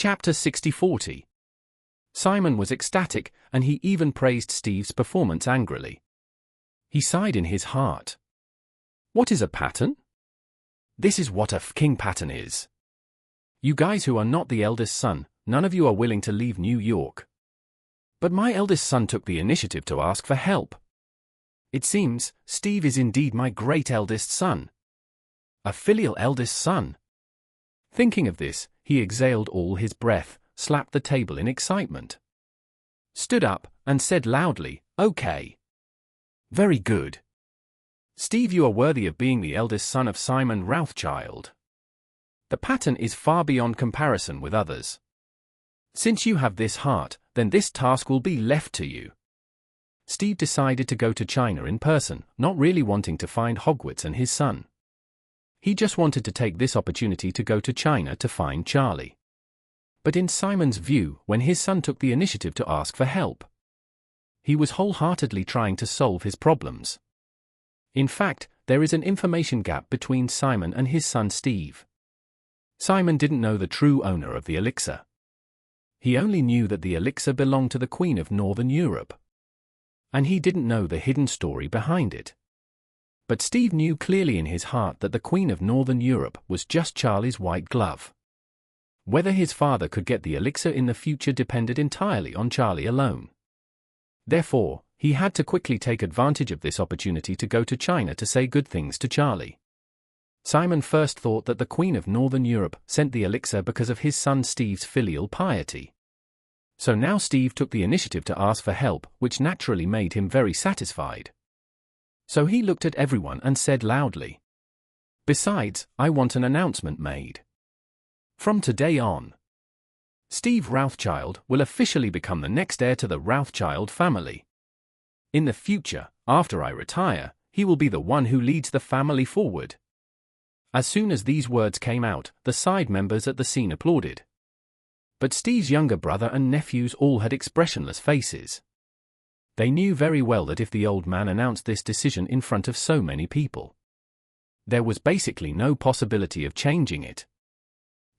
Chapter 60-40. Simon was ecstatic, and he even praised Steve's performance angrily. He sighed in his heart. What is a pattern? This is what a king pattern is. You guys who are not the eldest son, none of you are willing to leave New York. But my eldest son took the initiative to ask for help. It seems, Steve is indeed my great eldest son. A filial eldest son. Thinking of this, he exhaled all his breath, slapped the table in excitement, stood up, and said loudly, "Okay. Very good. Steve, you are worthy of being the eldest son of Simon Rothschild. The pattern is far beyond comparison with others. Since you have this heart, then this task will be left to you." Steve decided to go to China in person, not really wanting to find Hogwarts and his son. He just wanted to take this opportunity to go to China to find Charlie. But in Simon's view, when his son took the initiative to ask for help, he was wholeheartedly trying to solve his problems. In fact, there is an information gap between Simon and his son Steve. Simon didn't know the true owner of the elixir. He only knew that the elixir belonged to the Queen of Northern Europe. And he didn't know the hidden story behind it. But Steve knew clearly in his heart that the Queen of Northern Europe was just Charlie's white glove. Whether his father could get the elixir in the future depended entirely on Charlie alone. Therefore, he had to quickly take advantage of this opportunity to go to China to say good things to Charlie. Simon first thought that the Queen of Northern Europe sent the elixir because of his son Steve's filial piety. So now Steve took the initiative to ask for help, which naturally made him very satisfied. So he looked at everyone and said loudly, "Besides, I want an announcement made. From today on, Steve Rothschild will officially become the next heir to the Rothschild family. In the future, after I retire, he will be the one who leads the family forward." As soon as these words came out, the side members at the scene applauded. But Steve's younger brother and nephews all had expressionless faces. They knew very well that if the old man announced this decision in front of so many people, there was basically no possibility of changing it.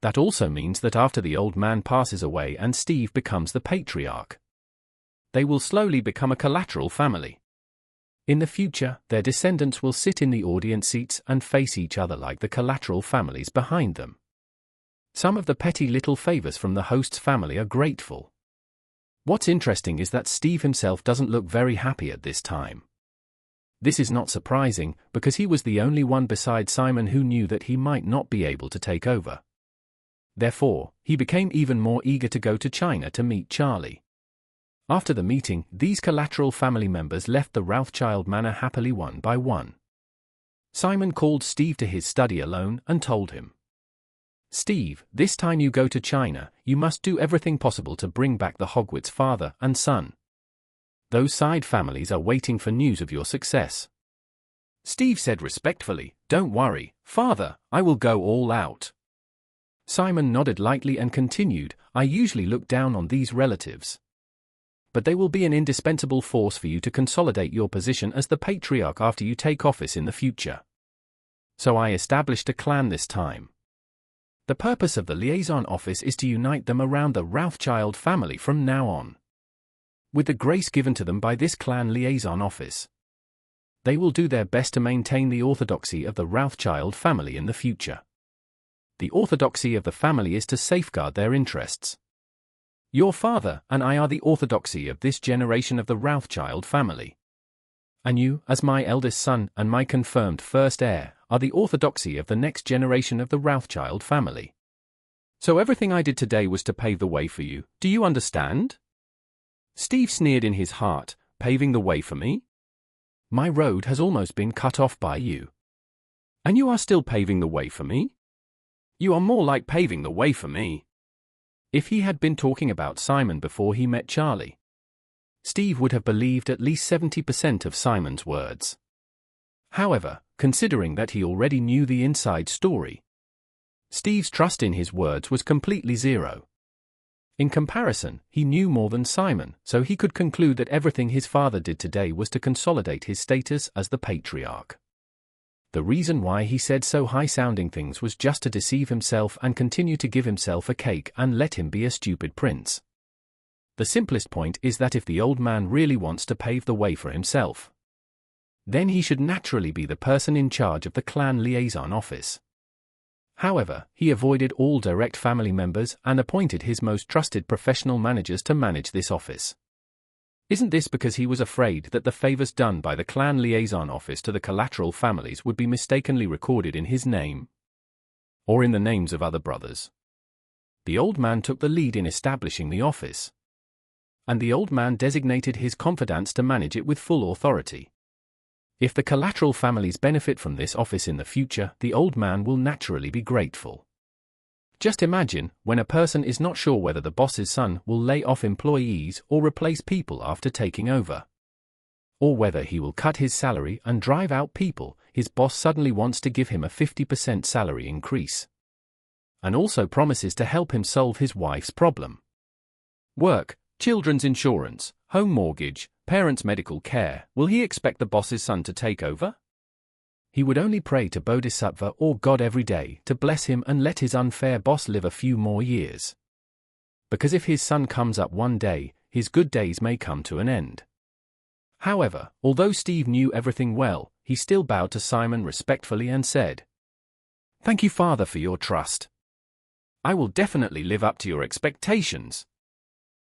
That also means that after the old man passes away and Steve becomes the patriarch, they will slowly become a collateral family. In the future, their descendants will sit in the audience seats and face each other like the collateral families behind them. Some of the petty little favors from the host's family are grateful. What's interesting is that Steve himself doesn't look very happy at this time. This is not surprising, because he was the only one beside Simon who knew that he might not be able to take over. Therefore, he became even more eager to go to China to meet Charlie. After the meeting, these collateral family members left the Rothschild manor happily one by one. Simon called Steve to his study alone and told him, "Steve, this time you go to China, you must do everything possible to bring back the Hogwarts father and son. Those side families are waiting for news of your success." Steve said respectfully, "Don't worry, father, I will go all out." Simon nodded lightly and continued, "I usually look down on these relatives, but they will be an indispensable force for you to consolidate your position as the patriarch after you take office in the future. So I established a clan this time. The purpose of the liaison office is to unite them around the Rothschild family from now on. With the grace given to them by this clan liaison office, they will do their best to maintain the orthodoxy of the Rothschild family in the future. The orthodoxy of the family is to safeguard their interests. Your father and I are the orthodoxy of this generation of the Rothschild family. And you, as my eldest son and my confirmed first heir, are the orthodoxy of the next generation of the Rothschild family. So everything I did today was to pave the way for you, do you understand?" Steve sneered in his heart, "Paving the way for me? My road has almost been cut off by you. And you are still paving the way for me? You are more like paving the way for me." If he had been talking about Simon before he met Charlie, Steve would have believed at least 70% of Simon's words. However, considering that he already knew the inside story, Steve's trust in his words was completely zero. In comparison, he knew more than Simon, so he could conclude that everything his father did today was to consolidate his status as the patriarch. The reason why he said so high-sounding things was just to deceive himself and continue to give himself a cake and let him be a stupid prince. The simplest point is that if the old man really wants to pave the way for himself, then he should naturally be the person in charge of the clan liaison office. However, he avoided all direct family members and appointed his most trusted professional managers to manage this office. Isn't this because he was afraid that the favors done by the clan liaison office to the collateral families would be mistakenly recorded in his name? Or in the names of other brothers? The old man took the lead in establishing the office, and the old man designated his confidants to manage it with full authority. If the collateral families benefit from this office in the future, the old man will naturally be grateful. Just imagine when a person is not sure whether the boss's son will lay off employees or replace people after taking over, or whether he will cut his salary and drive out people. His boss suddenly wants to give him a 50% salary increase, and also promises to help him solve his wife's problem. Work, children's insurance, home mortgage, parents' medical care. Will he expect the boss's son to take over? He would only pray to Bodhisattva or God every day to bless him and let his unfair boss live a few more years. Because if his son comes up one day, his good days may come to an end. However, although Steve knew everything well, he still bowed to Simon respectfully and said, "Thank you, Father, for your trust. I will definitely live up to your expectations."